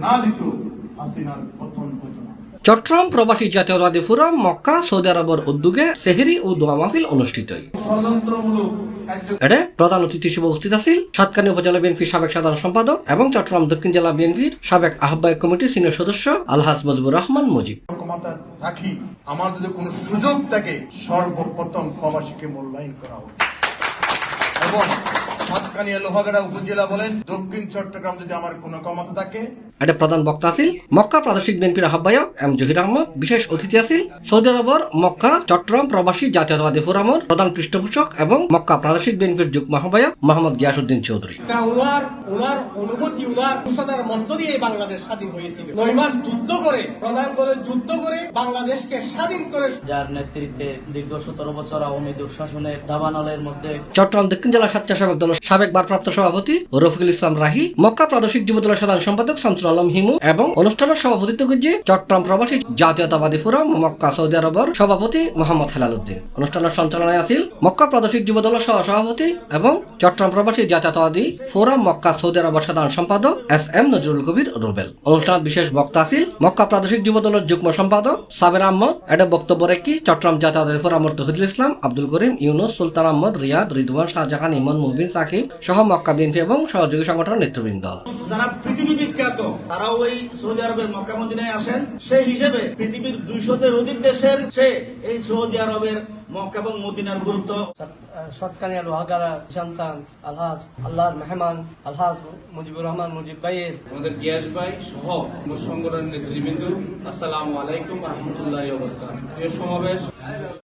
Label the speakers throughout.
Speaker 1: না দিত হাসিনার পতন হতো না।
Speaker 2: চট্টগ্রাম প্রবাসী জাতীয়তাবাদী ফোরাম মক্কা সৌদি আরবের উদ্যোগে সেহরি ও দোয়া মাহফিল অনুষ্ঠিত হয়। এতে প্রধান অতিথি হিসেবে উপস্থিত আছেন সাতকানী উপজেলা বিএনপির সাবেক সাধারণ সম্পাদক এবং চট্টগ্রাম দক্ষিণ জেলা বিএনপির সাবেক আহ্বায়ক কমিটির সিনিয়র সদস্য আলহাজ মুজিবুর রহমান মুজিব।
Speaker 1: ক্ষমতা থাকি আমার যদি কোনো সুযোগ থাকে সর্বপ্রথম প্রবাসীকে মূল্যায়ন করা হবে এবং সাতকানিয়া লোহাগাড়া উপজেলা বলেন দক্ষিণ চট্টগ্রাম যদি আমার কোনো ক্ষমতা থাকে।
Speaker 2: এতে প্রধান বক্তা আছেন মক্কা প্রাদেশিক বিএনপির আহ্বায়ক এম জহির আহমদ। বিশেষ অতিথি আছেন সৌদি আরবের মক্কা চট্টগ্রাম প্রবাসী জাতীয়তাবাদী ফোরামের প্রধান পৃষ্ঠপোষক এবং মক্কা প্রাদেশিক বিএনপির যুগ্ম আহ্বায়ক মোহাম্মদ গিয়াসউদ্দিন চৌধুরী।
Speaker 3: ওনার অনুভূতি ওনার ঘোষণার মধ্য দিয়ে বাংলাদেশ স্বাধীন হয়েছিল। 9 মাস যুদ্ধ করে প্রধান করে যুদ্ধ করে বাংলাদেশকে স্বাধীন করে, যার নেতৃত্বে দীর্ঘ 17 বছর আওয়ামী দুঃশাসনের দাবানলের মধ্যে
Speaker 2: চট্টগ্রাম দক্ষিণ জেলা স্বেচ্ছাসেবক দলের সাবেক ভারপ্রাপ্ত সভাপতি রফিকুল ইসলাম রাহি, মক্কা প্রাদেশিক যুব দলের সাধারণ সম্পাদক শামসুল আলম হিমু এবং অনুষ্ঠানের সভাপতিত্ব করছে চট্টগ্রাম প্রবাসী জাতীয়তাবাদী ফোরাম মক্কা সৌদি আরবের সভাপতি মোহাম্মদ হেলাল উদ্দিন। অনুষ্ঠানের সঞ্চালনায় আছিল মক্কা প্রাদেশিক যুব দলের সভাপতি এবং চট্টগ্রাম প্রবাসী জাতীয়তাবাদী ফোরাম মক্কা সৌদি আরবের সাধারণ সম্পাদক এস এম নজরুল কবির রুবেল। অনুষ্ঠানের বিশেষ বক্তা আছিল মক্কা প্রাদেশিক যুব দলের যুগ্ম সম্পাদক সাবের আহমদ। এটা বক্তব্য রেখে চট্টগ্রাম জাতীয়তাবাদী ফোরামের তহিদুল ইসলাম, আব্দুল করিম, ইউনুস, সুলতান আহমদ, রিয়াদ, রিদওয়ান, শাহজাহান, ইমন, মুবিন, সাকিব সহ মক্কা বিএনপি এবং সহযোগী সংগঠনের নেতৃবৃন্দ।
Speaker 3: যারা পৃথিবী বিখ্যাত তারাও ওই সৌদি আরবের মক্কা মদিনায় আসেন। সেই হিসেবে পৃথিবীর 200-র অধিক দেশের এই সৌদি আরবের মক্কা এবং মদিনার গুরুত্ব।
Speaker 4: সাতকানিয়া লোহাগাড়া সন্তান আলহাজ আল্লাহর মেহমান আলহাজ মুজিবুর রহমান মুজিব ভাইয়ের,
Speaker 5: আমাদের গিয়াস ভাই সহ সংগঠনের নেতৃবৃন্দ, আসসালামু আলাইকুম ওয়া রাহমাতুল্লাহি ওয়া বারাকাতুহু। এই সমাবেশ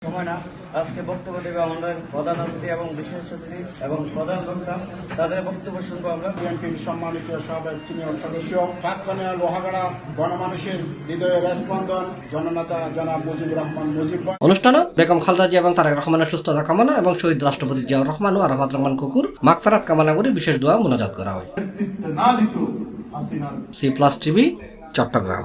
Speaker 4: সময় না আজকে বক্তব্য দেবে আমাদের প্রধান অতিথি এবং বিশেষ অতিথি এবং প্রধান বক্তা, তাদের বক্তব্য শুনবো আমরা।
Speaker 1: বিএনপির সম্মানিত সাবেক সিনিয়র সদস্য সাতকানিয়া লোহাগাড়া গণমানুষের হৃদয়ের স্পন্দন জননেতা জনাব মুজিবুর রহমান মুজিব।
Speaker 2: অনুষ্ঠানে বেগম খালেদা জিয়া এবং তারেক রহমানের সুস্থতা কামনা এবং শহীদ রাষ্ট্রপতি জিয়াউর রহমান ও আরাফাত রহমান কুকুর মাগফিরাত কামনা করে বিশেষ দোয়া মোনাজাত করা হয়।
Speaker 1: না দিত হাসিনার
Speaker 2: সি প্লাস টিভি, চট্টগ্রাম।